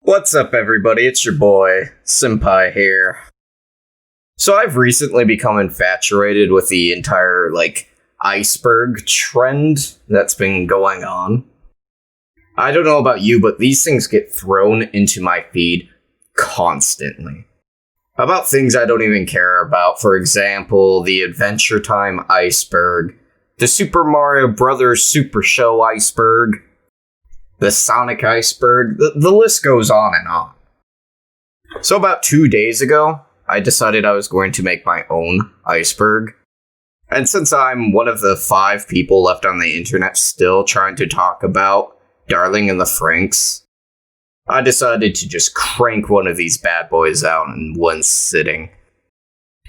What's up, everybody? It's your boy, Simpai here. So I've recently become infatuated with the entire, iceberg trend that's been going on. I don't know about you, but these things get thrown into my feed constantly. About things I don't even care about. For example, the Adventure Time iceberg, the Super Mario Bros. Super Show iceberg, the Sonic iceberg, the list goes on and on. So about 2 days ago, I decided I was going to make my own iceberg. And since I'm one of the 5 people left on the internet still trying to talk about Darling in the Franxx, I decided to just crank one of these bad boys out in one sitting.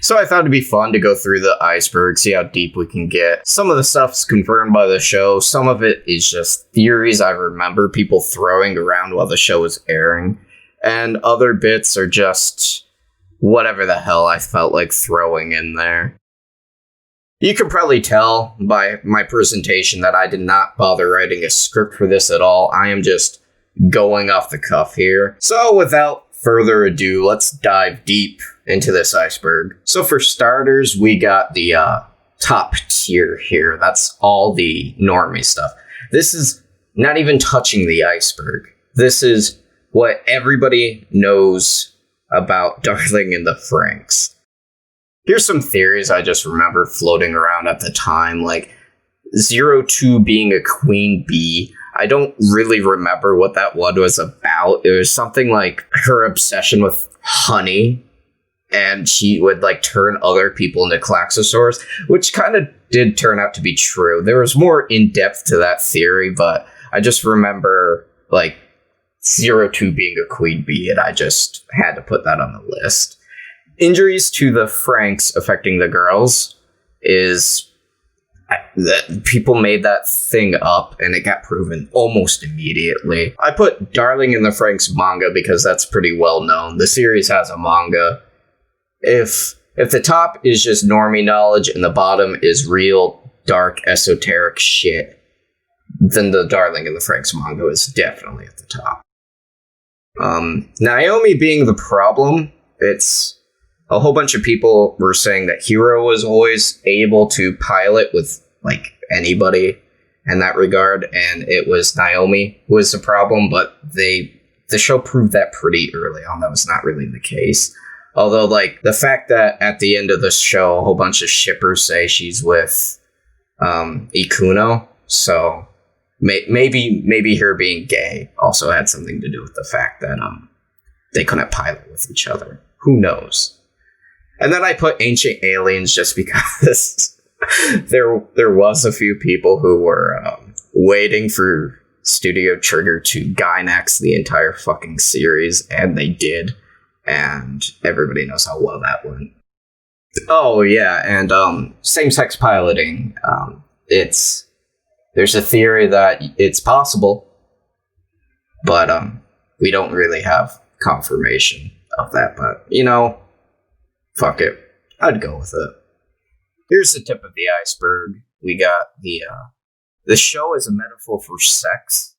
So I thought it'd be fun to go through the iceberg, see how deep we can get. Some of the stuff's confirmed by the show, some of it is just theories I remember people throwing around while the show was airing, and other bits are just whatever the hell I felt like throwing in there. You can probably tell by my presentation that I did not bother writing a script for this at all. I am just going off the cuff here. So without further ado, let's dive deep into this iceberg. So for starters, we got the top tier here. That's all the normie stuff. This is not even touching the iceberg. This is what everybody knows about Darling in the Franxx. Here's some theories I just remember floating around at the time, like 02 being a queen bee. I don't really remember what that one was about. It was something like her obsession with honey, and she would turn other people into Klaxosaurs, which kind of did turn out to be true. There was more in depth to that theory, but I just remember 02 being a queen bee, and I just had to put that on the list. Injuries to the Franxx affecting the girls is that people made that thing up and it got proven almost immediately. I put Darling in the Franxx manga because that's pretty well known. The series has a manga. If the top is just normie knowledge and the bottom is real dark esoteric shit, then the Darling in the Franxx manga is definitely at the top. Naomi being the problem, it's a whole bunch of people were saying that Hiro was always able to pilot with anybody in that regard, and it was Naomi who was the problem, but the show proved that pretty early on. That was not really the case. Although, the fact that at the end of the show, a whole bunch of shippers say she's with Ikuno, so maybe her being gay also had something to do with the fact that they couldn't pilot with each other. Who knows? And then I put Ancient Aliens just because there was a few people who were waiting for Studio Trigger to Gainax the entire fucking series, and they did. And everybody knows how well that went. Oh yeah, and same-sex piloting. There's a theory that it's possible, but we don't really have confirmation of that. But fuck it, I'd go with it. Here's the tip of the iceberg. We got the show is a metaphor for sex.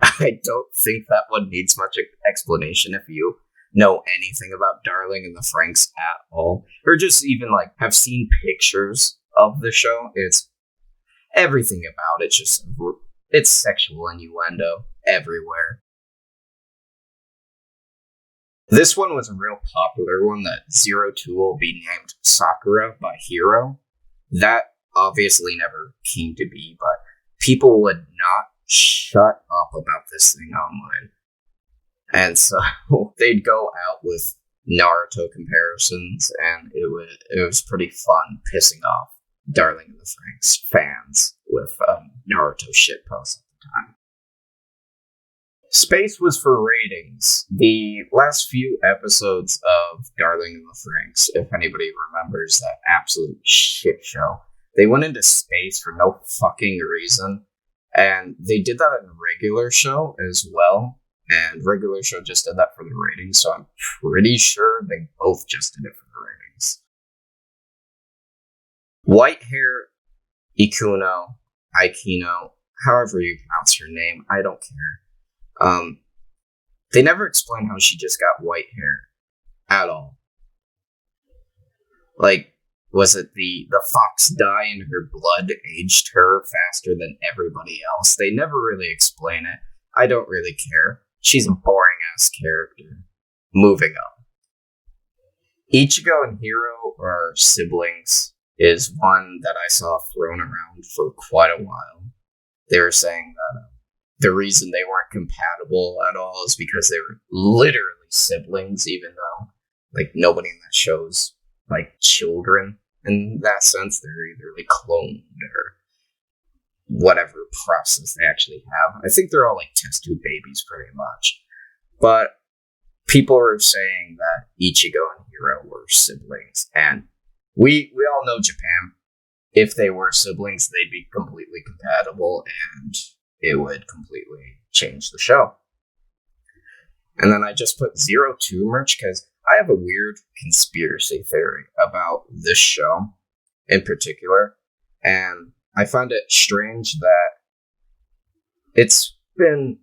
I don't think that one needs much explanation if you know anything about Darling in the Franxx at all, or just even have seen pictures of the show. It's everything about it. It's sexual innuendo everywhere. This one was a real popular one, that 02 will be named Sakura by Hiro. That obviously never came to be, but people would not shut up about this thing online. And so they'd go out with Naruto comparisons, and it was pretty fun pissing off Darling in the Franxx fans with Naruto shitposts at the time. Space was for ratings. The last few episodes of Darling in the Franxx, if anybody remembers that absolute shit show, they went into space for no fucking reason. And they did that in regular show as well. And regular show just did that for the ratings, so I'm pretty sure they both just did it for the ratings. White hair Ikuno, Aikino, however you pronounce your name, I don't care. They never explain how she just got white hair at all. Like, was it the fox dye in her blood aged her faster than everybody else? They never really explain it. I don't really care. She's a boring ass character. Moving on. Ichigo and Hiro are siblings is one that I saw thrown around for quite a while. They were saying that the reason they weren't compatible at all is because they were literally siblings, even though like nobody in that show's like children in that sense. They're either like cloned or whatever process they actually have. I think they're all like test tube babies pretty much. But people are saying that Ichigo and Hiro were siblings, and we all know Japan. If they were siblings, they'd be completely compatible, and it would completely change the show. And then I just put 02 merch because I have a weird conspiracy theory about this show in particular, and I find it strange that it's been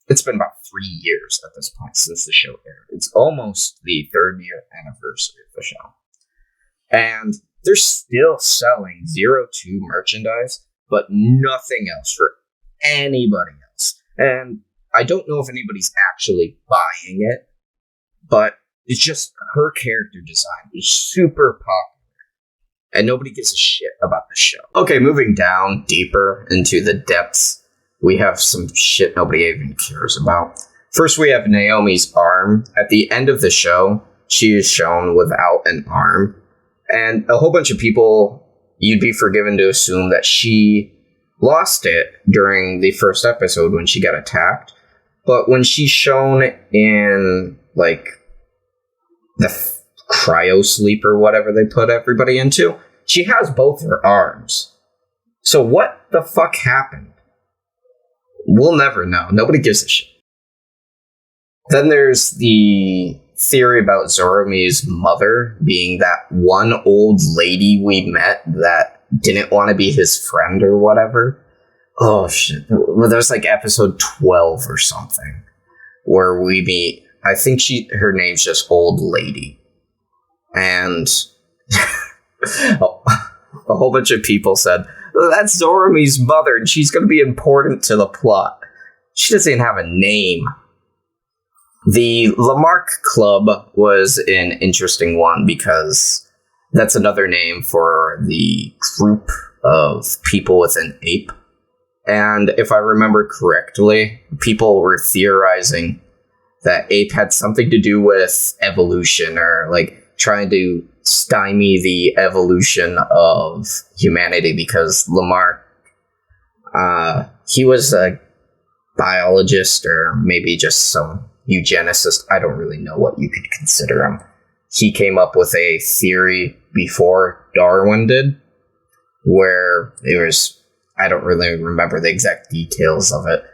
about 3 years at this point since the show aired. It's almost the 3rd year anniversary of the show. And they're still selling 02 merchandise, but nothing else for anybody else. And I don't know if anybody's actually buying it, but it's just her character design is super popular. And nobody gives a shit about the show. Okay, moving down deeper into the depths, we have some shit nobody even cares about. First, we have Naomi's arm. At the end of the show, she is shown without an arm. And a whole bunch of people, you'd be forgiven to assume that she lost it during the first episode when she got attacked. But when she's shown in, like, the cryo sleep or whatever they put everybody into, she has both her arms. So what the fuck happened? We'll never know. Nobody gives a shit. Then there's the theory about Zoromi's mother being that one old lady we met that didn't want to be his friend or whatever. Oh shit. There's like episode 12 or something where we meet, I think her name's just Old Lady. And a whole bunch of people said, that's Zoromi's mother, and she's going to be important to the plot. She doesn't even have a name. The Lamarck Club was an interesting one because that's another name for the group of people with an ape. And if I remember correctly, people were theorizing that ape had something to do with evolution or like trying to stymie the evolution of humanity because Lamarck, he was a biologist or maybe just some eugenicist. I don't really know what you could consider him. He came up with a theory before Darwin did, where it was, I don't really remember the exact details of it,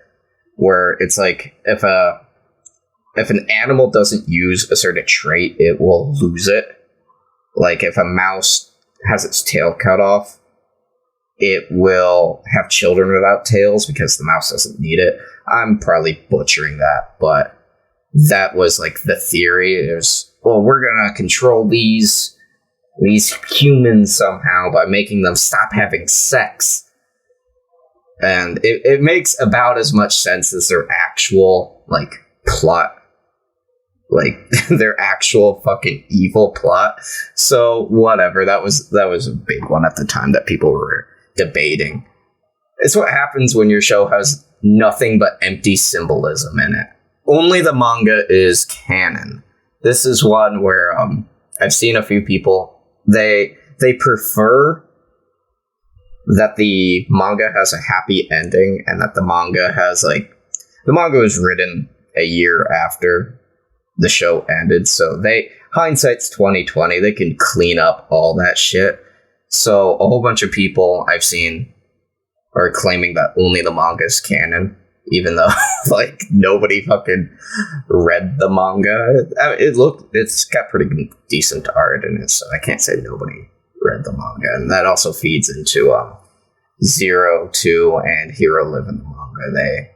where it's like if an animal doesn't use a certain trait, it will lose it. Like if a mouse has its tail cut off, it will have children without tails because the mouse doesn't need it. I'm probably butchering that, but that was like the theory. It was, well, we're gonna control these humans somehow by making them stop having sex. And it makes about as much sense as their actual, like, plot. Like, their actual fucking evil plot. So, whatever. That was a big one at the time that people were debating. It's what happens when your show has nothing but empty symbolism in it. Only the manga is canon. This is one where I've seen a few people, they prefer that the manga has a happy ending and that the manga has, like, the manga was written a year after the show ended, so hindsight's 2020, they can clean up all that shit. So a whole bunch of people I've seen are claiming that only the manga is canon, even though like nobody fucking read the manga. It's got pretty decent art in it, so I can't say nobody read the manga. And that also feeds into 02 and Hero live in the manga.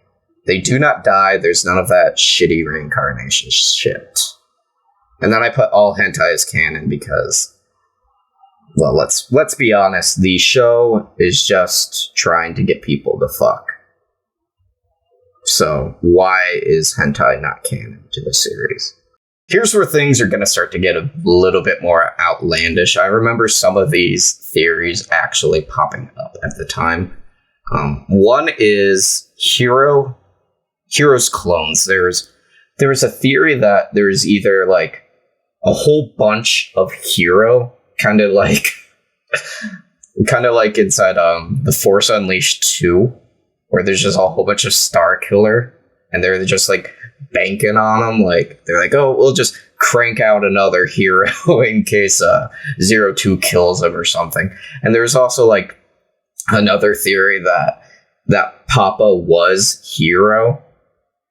They do not die. There's none of that shitty reincarnation shit. And then I put all hentai as canon because, well, let's be honest. The show is just trying to get people to fuck. So why is hentai not canon to the series? Here's where things are going to start to get a little bit more outlandish. I remember some of these theories actually popping up at the time. One is Hero's clones. There was a theory that there's either like a whole bunch of Hero, kind of like inside The Force Unleashed 2, where there's just a whole bunch of Star Killer, and they're just like banking on them. Like they're like, oh, we'll just crank out another Hero in case 02 kills him or something. And there's also like another theory that Papa was Hero,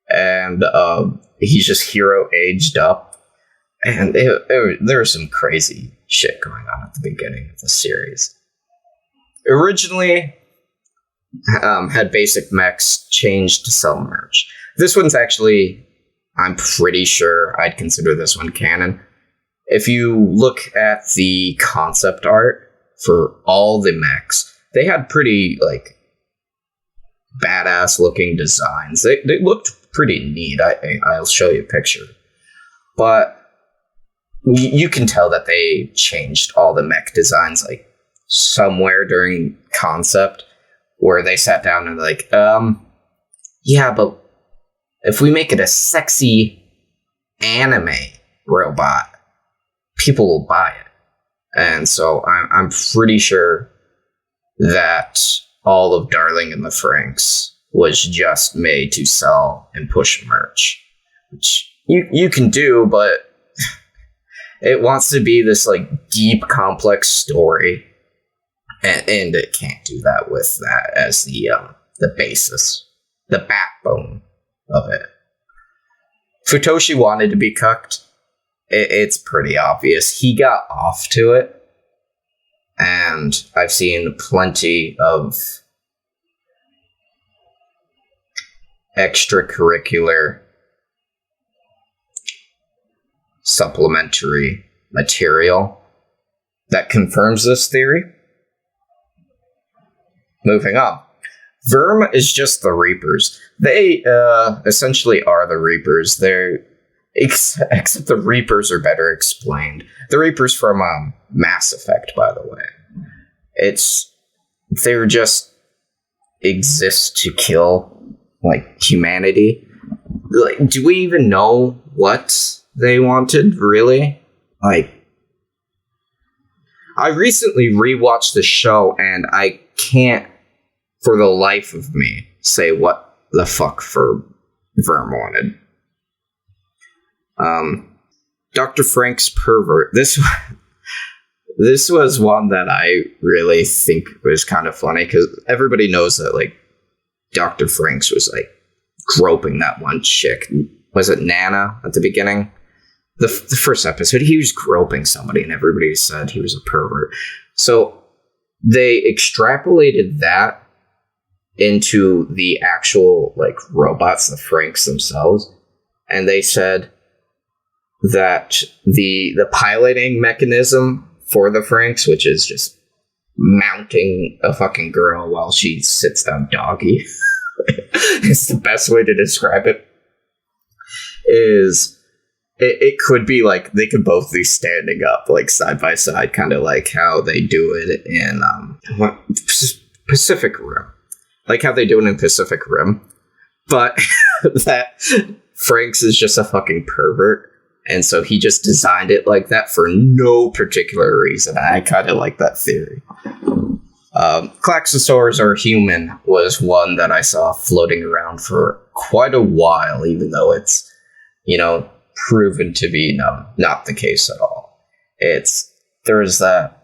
and he's just Hero aged up. And there was some crazy shit going on at the beginning of the series. Originally, had basic mechs changed to sell merch. This one's actually, I'm pretty sure I'd consider this one canon. If you look at the concept art for all the mechs, they had pretty, like, badass looking designs. They looked pretty neat. I'll show you a picture. But you can tell that they changed all the mech designs, like, somewhere during concept, where they sat down and like, yeah, but if we make it a sexy anime robot, people will buy it. And so I'm pretty sure that all of Darling in the Franxx was just made to sell and push merch, which you can do, but it wants to be this like deep, complex story, and it can't do that with that as the basis, the backbone of it. Futoshi wanted to be cucked. It's pretty obvious. He got off to it, and I've seen plenty of extracurricular supplementary material that confirms this theory. Moving on. Verm is just the Reapers. They essentially are the Reapers. Except the Reapers are better explained. The Reapers from Mass Effect, by the way. They just exist to kill, like, humanity. Like, do we even know what they wanted, really? Like, I recently rewatched the show, and I can't, for the life of me, say what the fuck for Verm wanted. Dr. Franxx Pervert. This was one that I really think was kind of funny, because everybody knows that, like, Dr. Franxx was, like, groping that one chick. Was it Nana at the beginning? The first episode, he was groping somebody, and everybody said he was a pervert. So they extrapolated that into the actual, like, robots, the Franxx themselves, and they said that the piloting mechanism for the Franxx, which is just mounting a fucking girl while she sits down doggy, is the best way to describe it, is it could be like they could both be standing up, like, side by side, kind of like how they do it in Pacific Rim. Like how they do it in Pacific Rim. But that Franxx is just a fucking pervert. And so he just designed it like that for no particular reason. I kind of like that theory. Klaxosaurs or human was one that I saw floating around for quite a while, even though it's, proven to be not the case at all. There was that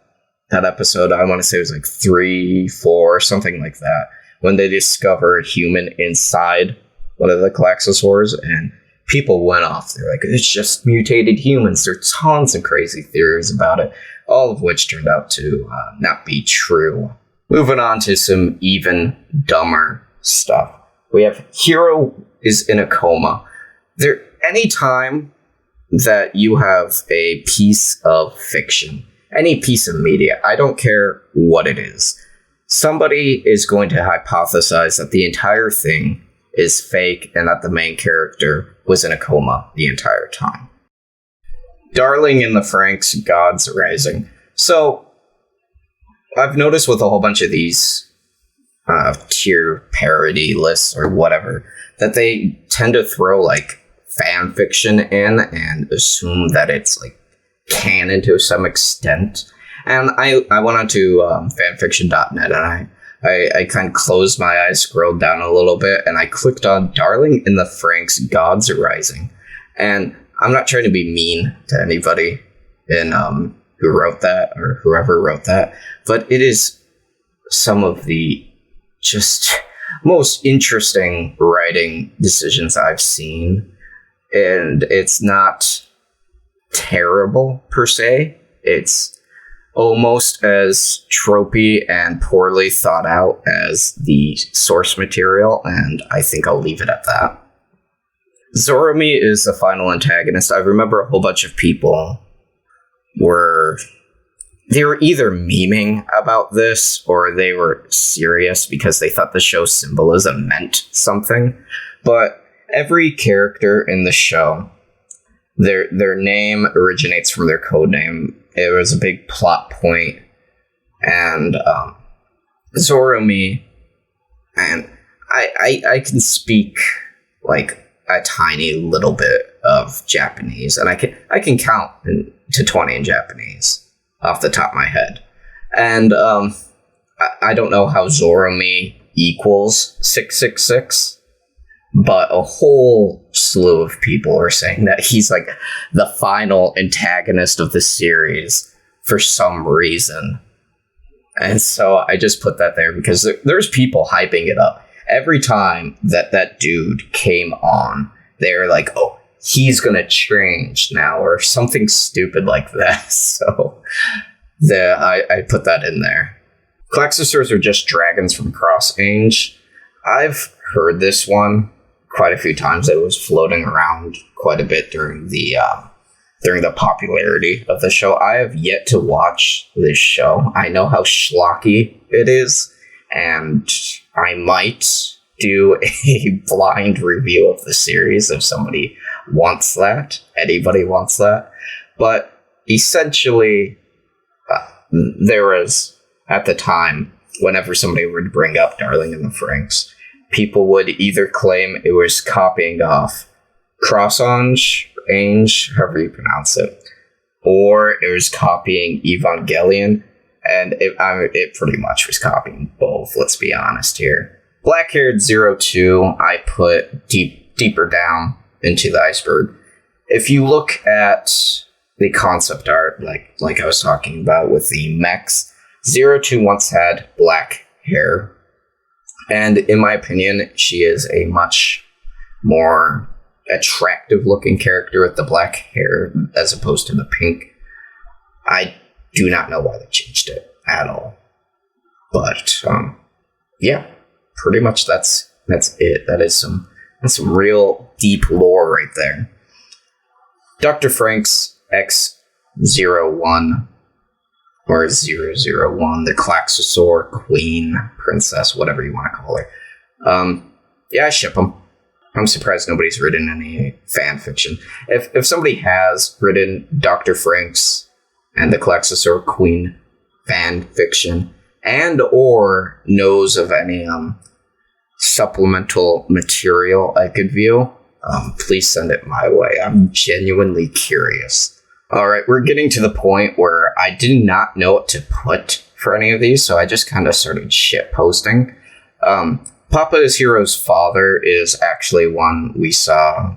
episode, I want to say it was like 3, 4, something like that, when they discover a human inside one of the Klaxosaurs, and people went off. They're like, it's just mutated humans. There's tons of crazy theories about it, all of which turned out to not be true. Moving on to some even dumber stuff. We have hero is in a coma. Anytime that you have a piece of fiction, any piece of media, I don't care what it is, somebody is going to hypothesize that the entire thing is fake and that the main character was in a coma the entire time. Darling in the Franxx Gods Rising. So, I've noticed with a whole bunch of these tier parody lists or whatever, that they tend to throw like fan fiction in and assume that it's like canon to some extent. And I went on to fanfiction.net and I kind of closed my eyes, scrolled down a little bit, and I clicked on Darling in the Franxx Gods Rising. And I'm not trying to be mean to anybody in who wrote that or whoever wrote that, but it is some of the just most interesting writing decisions I've seen. And it's not terrible per se. It's almost as tropey and poorly thought out as the source material, and I think I'll leave it at that. Zoromi is the final antagonist. I remember a whole bunch of people were either memeing about this or they were serious because they thought the show's symbolism meant something. But every character in the show, their name originates from their codename. It was a big plot point, and Zoromi, and I can speak like a tiny little bit of Japanese, and I can count to 20 in Japanese off the top of my head, and I don't know how Zoromi equals 666. But a whole slew of people are saying that he's like the final antagonist of the series for some reason. And so I just put that there because there's people hyping it up. Every time that dude came on, they're like, oh, he's going to change now or something stupid like that. So I put that in there. Klaxosaurs are just dragons from Cross-Ange. I've heard this one quite a few times. It was floating around quite a bit during the popularity of the show. I have yet to watch this show. I know how schlocky it is, and I might do a blind review of the series if somebody wants that. Anybody wants that. But essentially, there was, at the time, whenever somebody would bring up Darling in the Franxx, people would either claim it was copying off Cross-Ange, however you pronounce it, or it was copying Evangelion, and it pretty much was copying both, let's be honest here. Black-haired 02, I put deeper down into the iceberg. If you look at the concept art, like I was talking about with the mechs, 02 once had black hair. And in my opinion, she is a much more attractive looking character with the black hair as opposed to the pink. I do not know why they changed it at all. But yeah, pretty much that's it. That's some real deep lore right there. Dr. Franxx X01 or 001, the Klaxosaur Queen, Princess, whatever you want to call her. Yeah, I ship them. I'm surprised nobody's written any fan fiction. If somebody has written Dr. Franxx and the Klaxosaur Queen fan fiction, and or knows of any supplemental material I could view, please send it my way. I'm genuinely curious. Alright, we're getting to the point where I did not know what to put for any of these, so I just kind of started shit posting. Papa is Hero's father is actually one we saw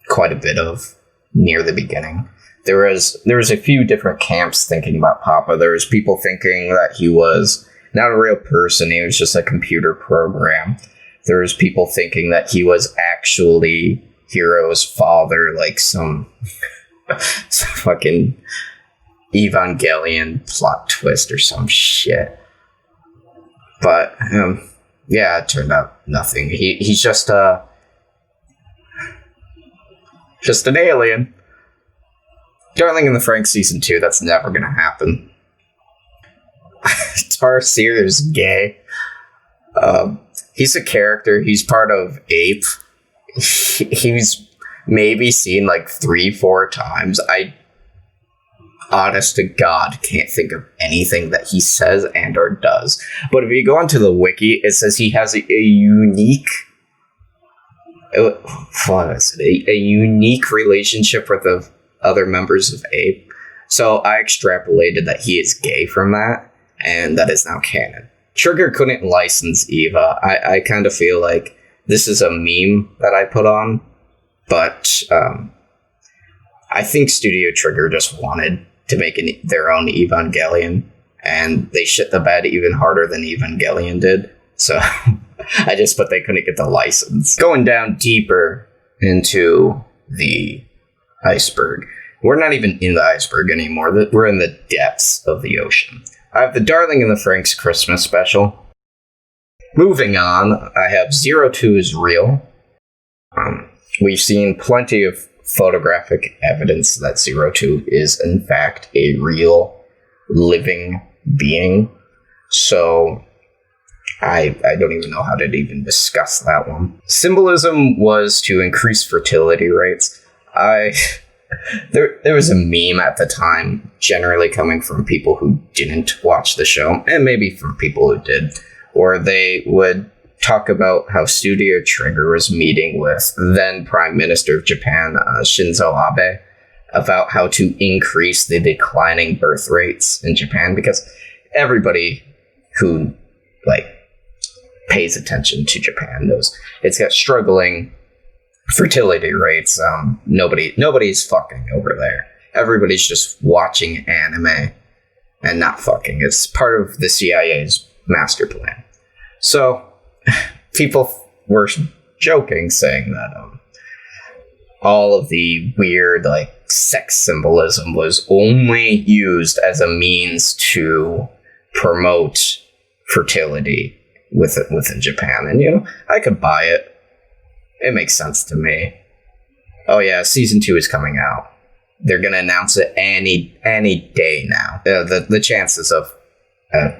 quite a bit of near the beginning. There was a few different camps thinking about Papa. There was people thinking that he was not a real person, he was just a computer program. There was people thinking that he was actually Hero's father, like some fucking Evangelion plot twist or some shit. But Yeah, it turned out nothing. He's just an alien. Darling in the Franxx season 2, that's never gonna happen. Tarsier is gay. He's a character. He's part of Ape. He's maybe seen like 3-4 times. I, honest to God, can't think of anything that he says and or does. But if you go onto the wiki, it says he has a unique... What is it? A unique relationship with the other members of Ape. So I extrapolated that he is gay from that, and that is now canon. Trigger couldn't license Eva. I kind of feel like this is a meme that I put on, but I think Studio Trigger just wanted to make their own Evangelion, and they shit the bed even harder than Evangelion did. So I just put they couldn't get the license. Going down deeper into the iceberg. We're not even in the iceberg anymore. We're in the depths of the ocean. I have the Darling in the Franxx Christmas special. Moving on, I have 02 is real. We've seen plenty of photographic evidence that 02 is in fact a real living being. So I don't even know how to even discuss that one. Symbolism was to increase fertility rates. There was a meme at the time, generally coming from people who didn't watch the show, and maybe from people who did, where they would talk about how Studio Trigger was meeting with then Prime Minister of Japan, Shinzo Abe, about how to increase the declining birth rates in Japan, because everybody who pays attention to Japan knows it's got struggling fertility rates. Nobody's fucking over there. Everybody's just watching anime and not fucking. It's part of the CIA's master plan. So people were joking, saying that all of the weird sex symbolism was only used as a means to promote fertility within Japan. And I could buy it. It makes sense to me. Oh yeah, season 2 is coming out. They're gonna announce it any day now. The chances of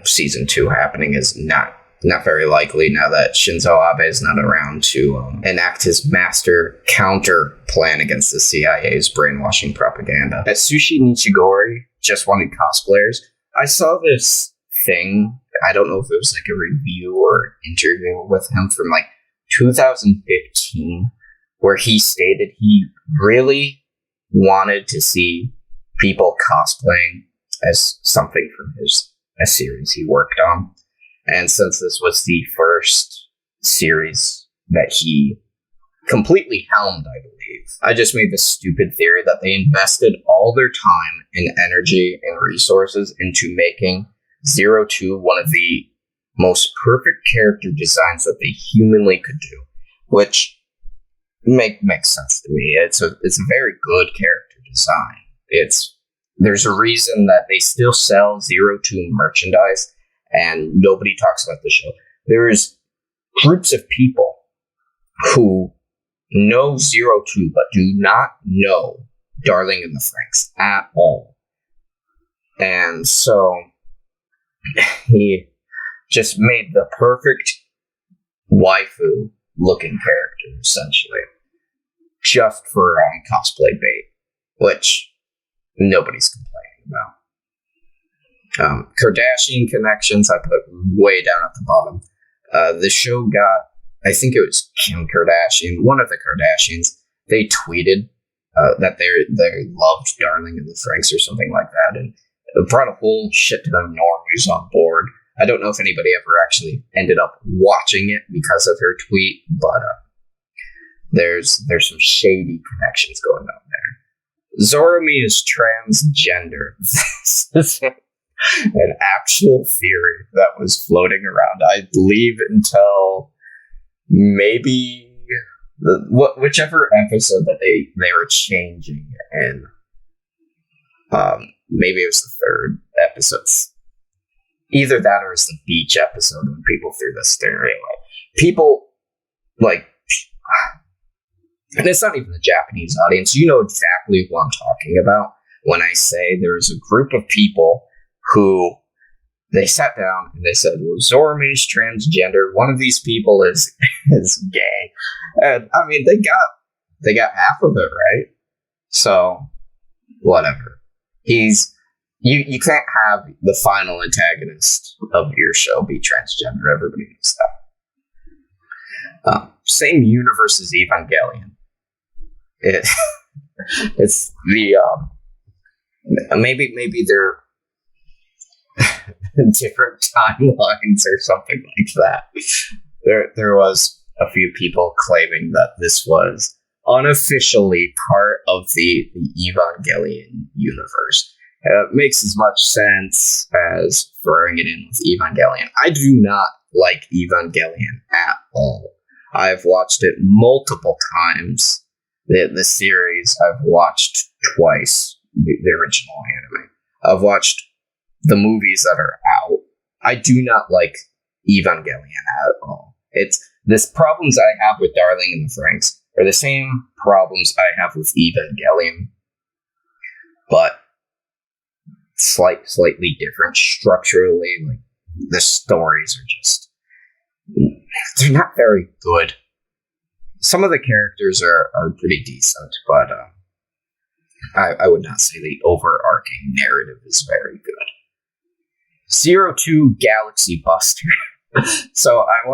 season 2 happening is not very likely now that Shinzo Abe is not around to enact his master counter plan against the CIA's brainwashing propaganda. At Sushi Nichigori just wanted cosplayers. I saw this thing. I don't know if it was a review or interview with him from 2015, where he stated he really wanted to see people cosplaying as something from a series he worked on. And since this was the first series that he completely helmed, I believe, I just made this stupid theory that they invested all their time and energy and resources into making 02 one of the most perfect character designs that they humanly could do, which makes sense to me. It's a very good character design. There's a reason that they still sell 02 merchandise and nobody talks about the show. There's groups of people who know 02 but do not know Darling in the Franxx at all. And so he just made the perfect waifu looking character, essentially, just for cosplay bait, which nobody's complaining about. Kardashian connections I put way down at the bottom. The show got, I think it was Kim Kardashian, one of the Kardashians, they tweeted that they loved Darling in the Franxx or something like that, and it brought a whole shit ton of normies on board. I don't know if anybody ever actually ended up watching it because of her tweet, but there's some shady connections going on there. Zorami is transgender. This is an actual theory that was floating around, I believe, until maybe whichever episode that they were changing, and maybe it was the third episode. Either that or it's the beach episode when people threw the stair anyway. People, like, and it's not even the Japanese audience. You know exactly what I'm talking about when I say there's a group of people who they sat down and they said, well, Zorame's transgender. One of these people is gay. And I mean, they got half of it right. So whatever. You can't have the final antagonist of your show be transgender. Everybody knows that. Same universe as Evangelion. It's the maybe they're different timelines or something like that. There was a few people claiming that this was unofficially part of the Evangelion universe. It makes as much sense as throwing it in with Evangelion. I do not like Evangelion at all. I've watched it multiple times. The series I've watched twice, the original anime. I've watched the movies that are out. I do not like Evangelion at all. It's this problems I have with Darling in the Franxx are the same problems I have with Evangelion, but slightly different structurally. Like the stories are just they're not very good. Some of the characters are pretty decent, but I would not say the overarching narrative is very good. 02 Galaxy Buster. So I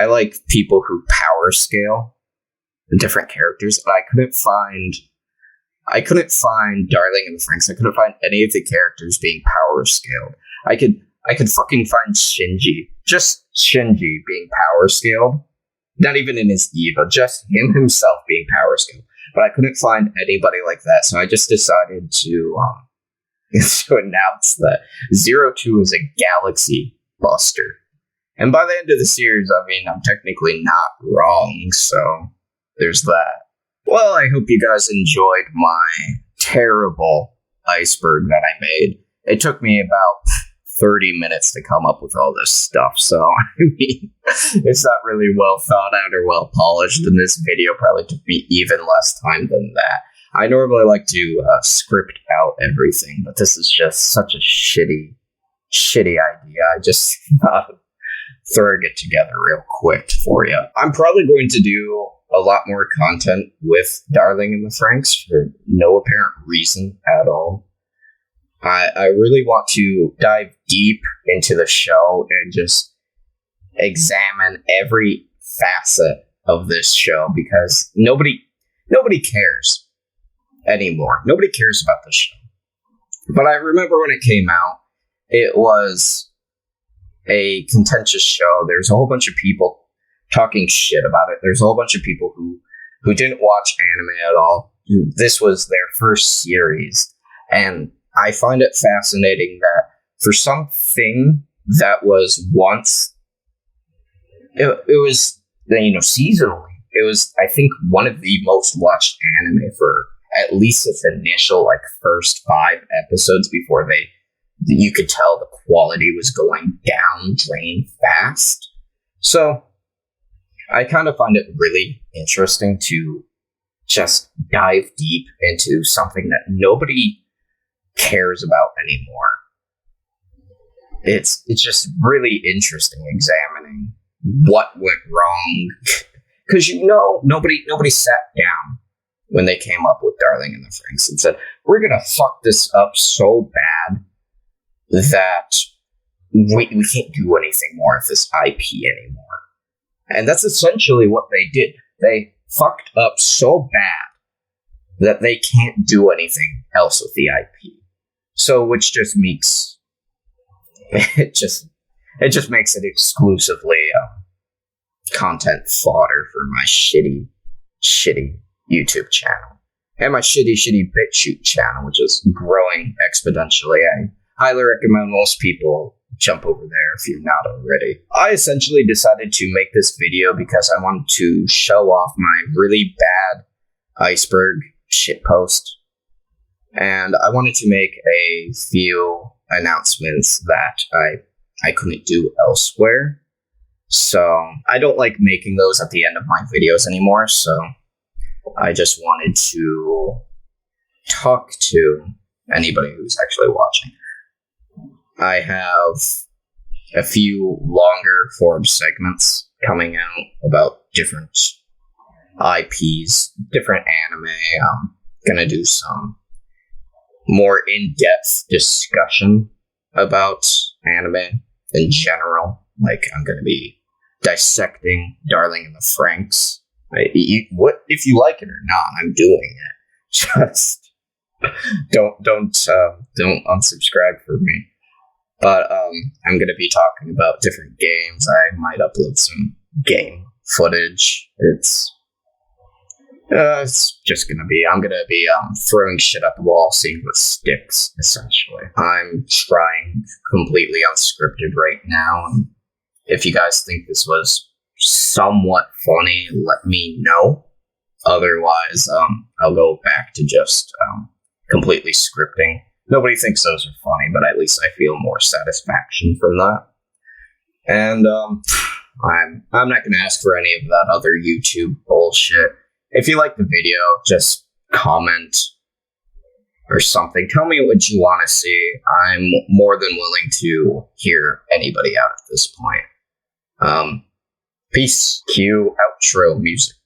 like people who power scale the different characters, but I couldn't find Darling in the Franxx. I couldn't find any of the characters being power scaled. I could fucking find Shinji. Just Shinji being power scaled. Not even in his Eva, just him himself being power scaled. But I couldn't find anybody like that, so I just decided to announce that 02 is a Galaxy Buster. And by the end of the series, I mean, I'm technically not wrong, so there's that. Well, I hope you guys enjoyed my terrible iceberg that I made. It took me about 30 minutes to come up with all this stuff, so I mean, it's not really well thought out or well polished, and this video probably took me even less time than that. I normally like to script out everything, but this is just such a shitty idea. I just thought of throwing it together real quick for you. I'm probably going to do a lot more content with Darling in the Franxx for no apparent reason at all. I really want to dive deep into the show and just examine every facet of this show because nobody cares anymore. Nobody cares about this show. But I remember when it came out, it was a contentious show. There's a whole bunch of people talking shit about it. There's a whole bunch of people who didn't watch anime at all. This was their first series, and I find it fascinating that for something that was once, it was, seasonally, it was, I think, one of the most watched anime for at least its initial, first 5 episodes before you could tell the quality was going down drain fast. So I kind of find it really interesting to just dive deep into something that nobody cares about anymore. It's just really interesting examining what went wrong, because nobody sat down when they came up with Darling in the Franxx and said, we're gonna fuck this up so bad that we can't do anything more with this IP anymore. And that's essentially what they did. They fucked up so bad that they can't do anything else with the IP. So, which just makes it just makes it exclusively content fodder for my shitty YouTube channel and my shitty BitChute channel, which is growing exponentially. I highly recommend most people jump over there if you're not already. I essentially decided to make this video because I wanted to show off my really bad iceberg shitpost And I wanted to make a few announcements that I couldn't do elsewhere. So I don't like making those at the end of my videos anymore, so I just wanted to talk to anybody who's actually watching. I have a few longer form segments coming out about different IPs, different anime. I'm gonna do some more in-depth discussion about anime in general. Like, I'm gonna be dissecting Darling in the Franxx. What if you like it or not? I'm doing it. Just don't unsubscribe for me. But I'm gonna be talking about different games. I might upload some game footage. It's just gonna be. I'm gonna be throwing shit at the wall, seeing what sticks. Essentially, I'm trying completely unscripted right now. And if you guys think this was somewhat funny, let me know. Otherwise, I'll go back to just completely scripting. Nobody thinks those are funny, but at least I feel more satisfaction from that. And I'm not gonna ask for any of that other YouTube bullshit. If you like the video, just comment or something. Tell me what you want to see. I'm more than willing to hear anybody out at this point. Peace. Cue outro music.